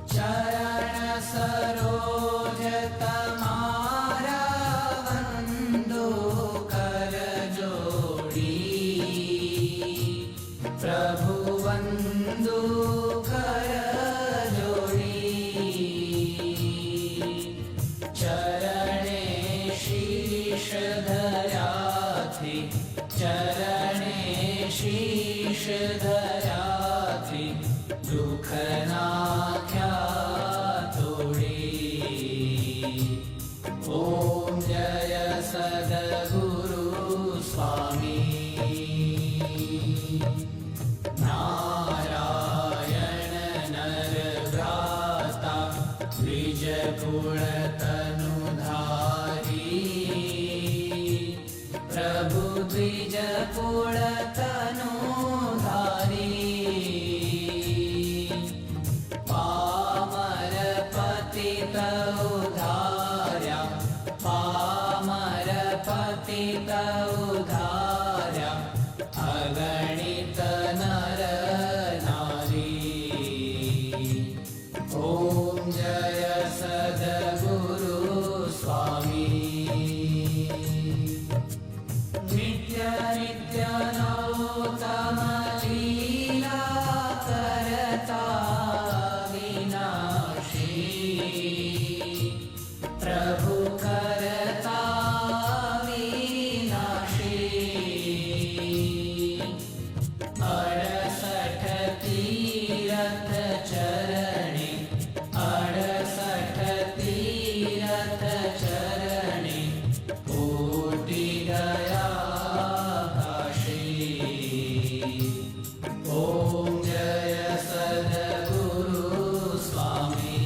चरण सरोज तमारा वंदो कर जोड़ी, प्रभु वंदो कर जोड़ी। चरणे शीश धरा थी, चरणे शीश धरा थी, दुख नाख्या तोड़ी। ओम जय सद्गुरु स्वामी। नारायण नर भ्राता, द्विज कुल तनुधारी, प्रभु द्विज कुल तनुधारी। पामर पतित उद्धार्या, पामर पतित उद्धार्या, अगणित नर नारी। ओम जय सद्गुरु स्वामी। नित्य नित्य नौतम लीला करता विनाशी, प्रभु करता विनाशी। 68 तीरथ चरणे, 68 तीरथ चरणे, कोटि गया काशी। ओम जय सद्गुरु स्वामी।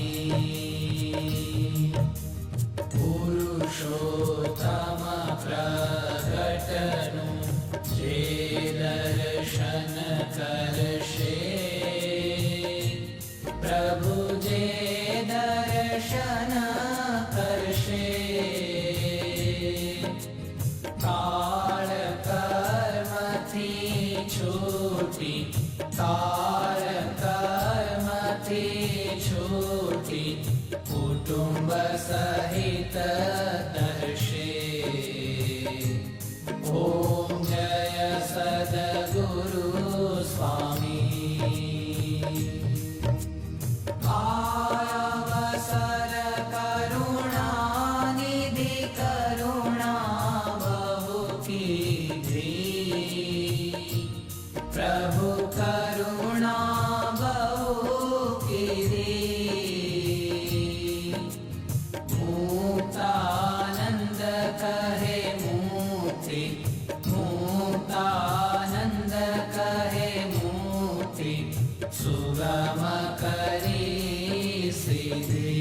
पुरुषोत्तम प्रगटनु, जे दर्शन करशे, प्रभु जे दर्शन करशे। काल कर्म थी छूटी, काल कर्म थी छूटी, कुटुंब सहित दर्शे। ओम जय सद्गुरु स्वामी। अवसर करुणा निधि, करुणा बहु कीधी, प्रभु करुणा बहु कीधी। मुक्तानंद कहे मुक्ति, मुक्तानंद कहे मुक्ति, सुगम करी सिद्धि।